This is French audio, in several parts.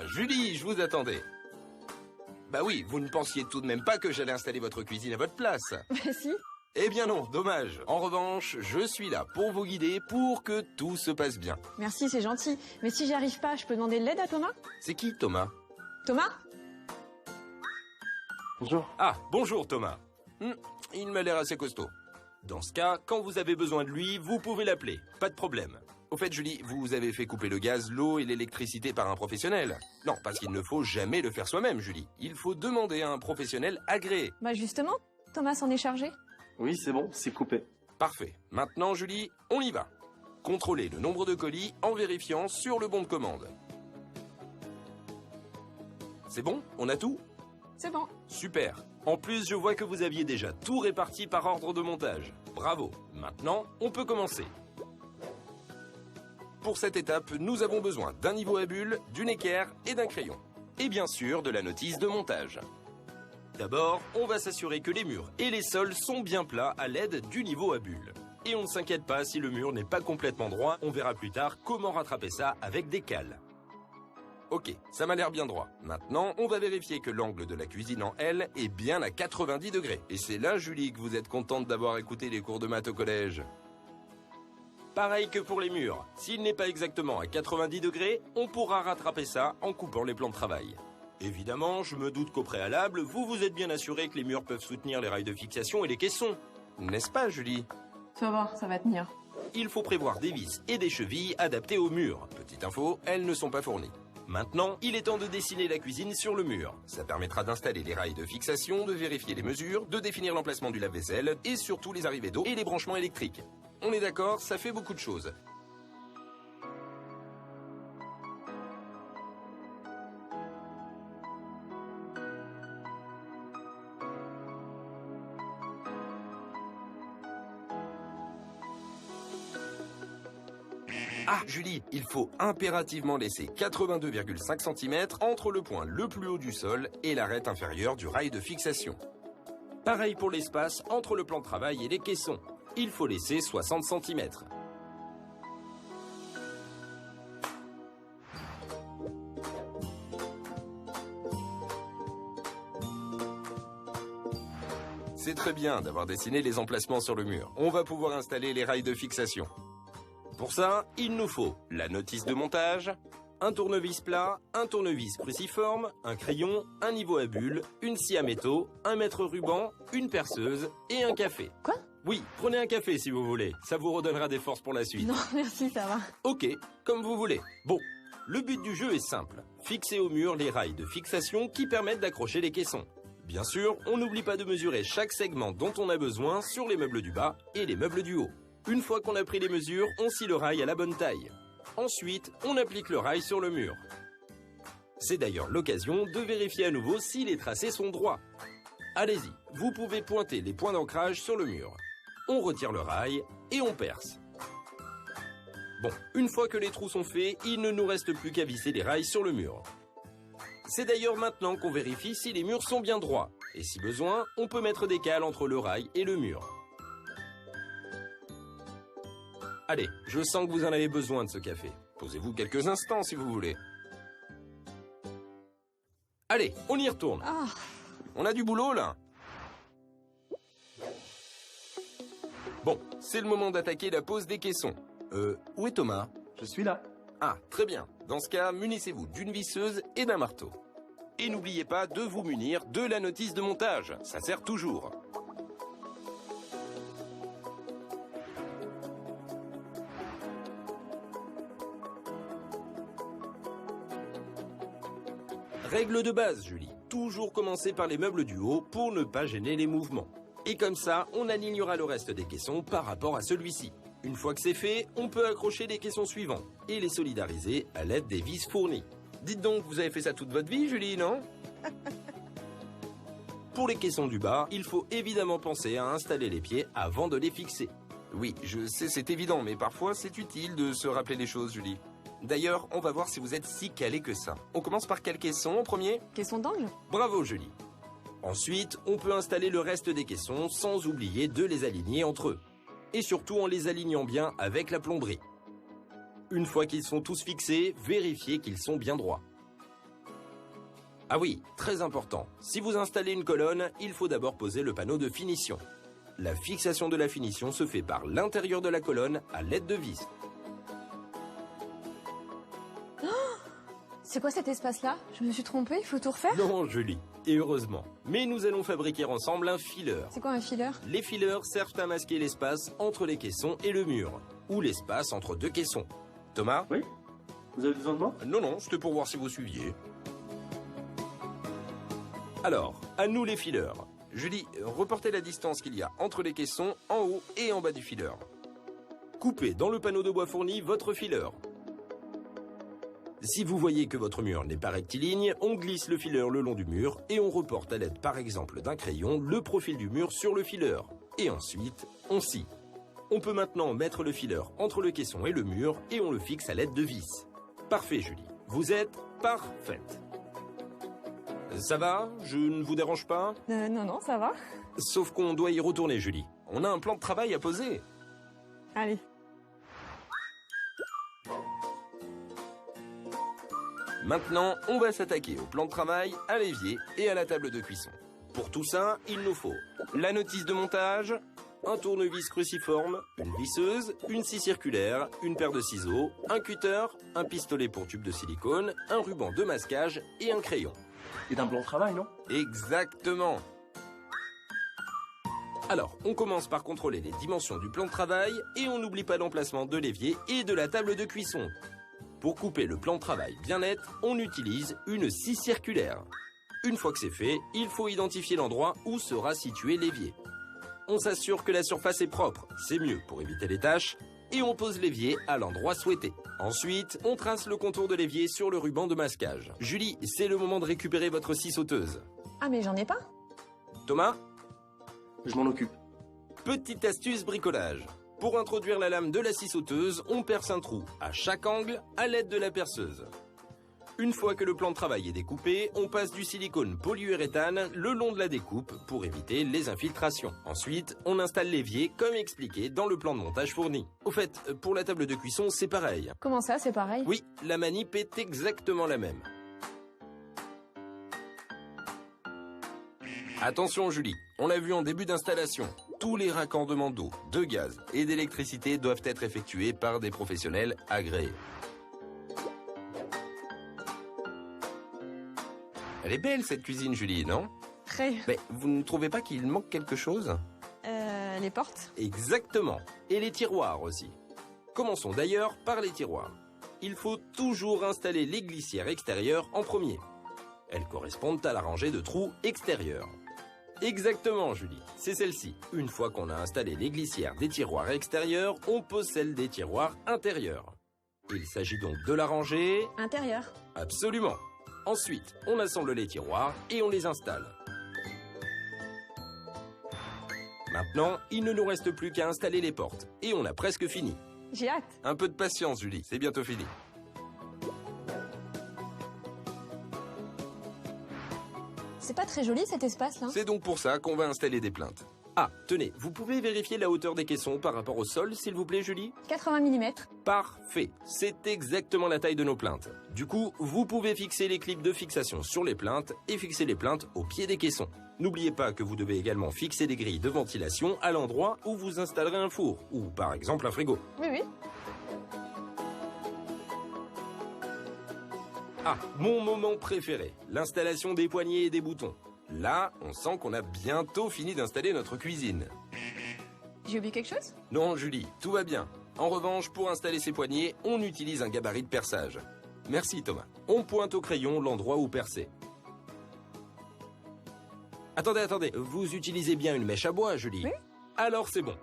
Julie, je vous attendais. Bah oui, vous ne pensiez tout de même pas que j'allais installer votre cuisine à votre place. Bah si. Eh bien non, dommage. En revanche, je suis là pour vous guider pour que tout se passe bien. Merci, c'est gentil. Mais si j'y arrive pas, je peux demander de l'aide à Thomas? C'est qui, Thomas? Thomas? Bonjour. Ah, bonjour Thomas. Il m'a l'air assez costaud. Dans ce cas, quand vous avez besoin de lui, vous pouvez l'appeler. Pas de problème. Au fait, Julie, vous avez fait couper le gaz, l'eau et l'électricité par un professionnel. Non, parce qu'il ne faut jamais le faire soi-même, Julie. Il faut demander à un professionnel agréé. Bah justement, Thomas s'en est chargé. Oui, c'est bon, c'est coupé. Parfait. Maintenant, Julie, on y va. Contrôlez le nombre de colis en vérifiant sur le bon de commande. C'est bon? On a tout? C'est bon. Super. En plus, je vois que vous aviez déjà tout réparti par ordre de montage. Bravo. Maintenant, on peut commencer. Pour cette étape, nous avons besoin d'un niveau à bulles, d'une équerre et d'un crayon. Et bien sûr, de la notice de montage. D'abord, on va s'assurer que les murs et les sols sont bien plats à l'aide du niveau à bulles. Et on ne s'inquiète pas si le mur n'est pas complètement droit, on verra plus tard comment rattraper ça avec des cales. Ok, ça m'a l'air bien droit. Maintenant, on va vérifier que l'angle de la cuisine en L est bien à 90 degrés. Et c'est là, Julie, que vous êtes contente d'avoir écouté les cours de maths au collège. Pareil que pour les murs. S'il n'est pas exactement à 90 degrés, on pourra rattraper ça en coupant les plans de travail. Évidemment, je me doute qu'au préalable, vous vous êtes bien assuré que les murs peuvent soutenir les rails de fixation et les caissons. N'est-ce pas, Julie? Tu vas voir, ça va tenir. Il faut prévoir des vis et des chevilles adaptées aux murs. Petite info, elles ne sont pas fournies. Maintenant, il est temps de dessiner la cuisine sur le mur. Ça permettra d'installer les rails de fixation, de vérifier les mesures, de définir l'emplacement du lave-vaisselle et surtout les arrivées d'eau et les branchements électriques. On est d'accord, ça fait beaucoup de choses. Ah, Julie, il faut impérativement laisser 82,5 cm entre le point le plus haut du sol et l'arête inférieure du rail de fixation. Pareil pour l'espace entre le plan de travail et les caissons. Il faut laisser 60 cm. C'est très bien d'avoir dessiné les emplacements sur le mur. On va pouvoir installer les rails de fixation. Pour ça, il nous faut la notice de montage, un tournevis plat, un tournevis cruciforme, un crayon, un niveau à bulles, une scie à métaux, un mètre ruban, une perceuse et un café. Quoi? Oui, prenez un café si vous voulez. Ça vous redonnera des forces pour la suite. Non, merci, ça va. Ok, comme vous voulez. Bon, le but du jeu est simple. Fixer au mur les rails de fixation qui permettent d'accrocher les caissons. Bien sûr, on n'oublie pas de mesurer chaque segment dont on a besoin sur les meubles du bas et les meubles du haut. Une fois qu'on a pris les mesures, on scie le rail à la bonne taille. Ensuite, on applique le rail sur le mur. C'est d'ailleurs l'occasion de vérifier à nouveau si les tracés sont droits. Allez-y, vous pouvez pointer les points d'ancrage sur le mur. On retire le rail et on perce. Bon, une fois que les trous sont faits, il ne nous reste plus qu'à visser les rails sur le mur. C'est d'ailleurs maintenant qu'on vérifie si les murs sont bien droits. Et si besoin, on peut mettre des cales entre le rail et le mur. Allez, je sens que vous en avez besoin de ce café. Posez-vous quelques instants si vous voulez. Allez, on y retourne. Ah, On a du boulot là. Bon, c'est le moment d'attaquer la pose des caissons. Où est Thomas? Je suis là. Ah, très bien. Dans ce cas, munissez-vous d'une visseuse et d'un marteau. Et n'oubliez pas de vous munir de la notice de montage. Ça sert toujours. Règle de base, Julie. Toujours commencer par les meubles du haut pour ne pas gêner les mouvements. Et comme ça, on alignera le reste des caissons par rapport à celui-ci. Une fois que c'est fait, on peut accrocher les caissons suivants et les solidariser à l'aide des vis fournies. Dites donc, vous avez fait ça toute votre vie, Julie, non? Pour les caissons du bas, il faut évidemment penser à installer les pieds avant de les fixer. Oui, je sais, c'est évident, mais parfois c'est utile de se rappeler les choses, Julie. D'ailleurs, on va voir si vous êtes si calé que ça. On commence par quel caisson en premier? caisson d'angle? Bravo, Julie. Ensuite, on peut installer le reste des caissons sans oublier de les aligner entre eux. Et surtout en les alignant bien avec la plomberie. Une fois qu'ils sont tous fixés, vérifiez qu'ils sont bien droits. Ah oui, très important. Si vous installez une colonne, il faut d'abord poser le panneau de finition. La fixation de la finition se fait par l'intérieur de la colonne à l'aide de vis. C'est quoi cet espace-là? Je me suis trompée, il faut tout refaire? Non, Julie, et heureusement. Mais nous allons fabriquer ensemble un fileur. C'est quoi un fileur? Les fileurs servent à masquer l'espace entre les caissons et le mur, ou l'espace entre deux caissons. Thomas? Oui? Vous avez besoin de moi? Non, c'était pour voir si vous suiviez. Alors, à nous les fileurs. Julie, reportez la distance qu'il y a entre les caissons en haut et en bas du fileur. Coupez dans le panneau de bois fourni votre fileur. Si vous voyez que votre mur n'est pas rectiligne, on glisse le fileur le long du mur et on reporte à l'aide par exemple d'un crayon le profil du mur sur le fileur. Et ensuite, on scie. On peut maintenant mettre le fileur entre le caisson et le mur et on le fixe à l'aide de vis. Parfait Julie, vous êtes parfaite. Ça va? Je ne vous dérange pas? Non, ça va. Sauf qu'on doit y retourner Julie. On a un plan de travail à poser. Allez. Maintenant, on va s'attaquer au plan de travail, à l'évier et à la table de cuisson. Pour tout ça, il nous faut la notice de montage, un tournevis cruciforme, une visseuse, une scie circulaire, une paire de ciseaux, un cutter, un pistolet pour tube de silicone, un ruban de masquage et un crayon. C'est un plan de travail, non? Exactement. Alors, on commence par contrôler les dimensions du plan de travail et on n'oublie pas l'emplacement de l'évier et de la table de cuisson. Pour couper le plan de travail bien net, on utilise une scie circulaire. Une fois que c'est fait, il faut identifier l'endroit où sera situé l'évier. On s'assure que la surface est propre, c'est mieux pour éviter les taches, et on pose l'évier à l'endroit souhaité. Ensuite, on trace le contour de l'évier sur le ruban de masquage. Julie, c'est le moment de récupérer votre scie sauteuse. Ah mais j'en ai pas? Thomas? Je m'en occupe. Petite astuce bricolage. Pour introduire la lame de la scie sauteuse, on perce un trou à chaque angle à l'aide de la perceuse. Une fois que le plan de travail est découpé, on passe du silicone polyuréthane le long de la découpe pour éviter les infiltrations. Ensuite, on installe l'évier comme expliqué dans le plan de montage fourni. Au fait, pour la table de cuisson, c'est pareil. Comment ça, c'est pareil? Oui, la manip est exactement la même. Attention Julie, on l'a vu en début d'installation. Tous les raccordements d'eau, de gaz et d'électricité doivent être effectués par des professionnels agréés. Elle est belle cette cuisine Julie, non? Très. Mais vous ne trouvez pas qu'il manque quelque chose? Les portes? Exactement. Et les tiroirs aussi. Commençons d'ailleurs par les tiroirs. Il faut toujours installer les glissières extérieures en premier. Elles correspondent à la rangée de trous extérieurs. Exactement, Julie, c'est celle-ci. Une fois qu'on a installé les glissières des tiroirs extérieurs, on pose celle des tiroirs intérieurs. Il s'agit donc de la rangée... Intérieur. Absolument. Ensuite, on assemble les tiroirs et on les installe. Maintenant, il ne nous reste plus qu'à installer les portes. Et on a presque fini. J'ai hâte. Un peu de patience, Julie, c'est bientôt fini. C'est pas très joli cet espace-là. C'est donc pour ça qu'on va installer des plinthes. Ah, tenez, vous pouvez vérifier la hauteur des caissons par rapport au sol, s'il vous plaît, Julie? 80 mm. Parfait, c'est exactement la taille de nos plinthes. Du coup, vous pouvez fixer les clips de fixation sur les plinthes et fixer les plinthes au pied des caissons. N'oubliez pas que vous devez également fixer des grilles de ventilation à l'endroit où vous installerez un four, ou par exemple un frigo. Oui. Ah, mon moment préféré, l'installation des poignées et des boutons. Là, on sent qu'on a bientôt fini d'installer notre cuisine. J'ai oublié quelque chose? Non, Julie, tout va bien. En revanche, pour installer ces poignées, on utilise un gabarit de perçage. Merci, Thomas. On pointe au crayon l'endroit où percer. Attendez, vous utilisez bien une mèche à bois, Julie? Oui. Alors c'est bon.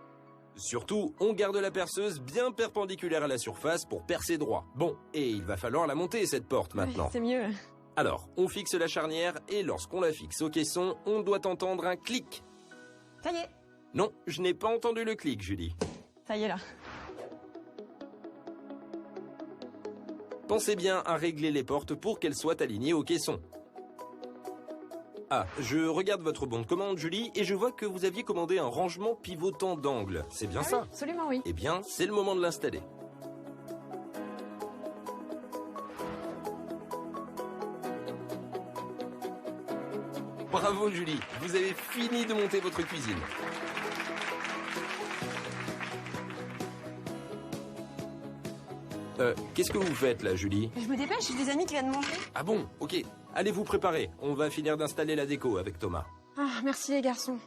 Surtout, on garde la perceuse bien perpendiculaire à la surface pour percer droit. Bon, et il va falloir la monter, cette porte, maintenant. Oui, c'est mieux. Alors, on fixe la charnière et lorsqu'on la fixe au caisson, on doit entendre un clic. Ça y est. Non, je n'ai pas entendu le clic, Julie. Ça y est là. Pensez bien à régler les portes pour qu'elles soient alignées au caisson. Ah, je regarde votre bon de commande, Julie, et je vois que vous aviez commandé un rangement pivotant d'angle. C'est bien ça? Oui, absolument oui. Eh bien, c'est le moment de l'installer. Bravo Julie, vous avez fini de monter votre cuisine. Qu'est-ce que vous faites là, Julie? Je me dépêche, j'ai des amis qui viennent manger. Ah bon, ok. Allez vous préparer, on va finir d'installer la déco avec Thomas. Ah, merci les garçons.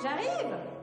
J'arrive.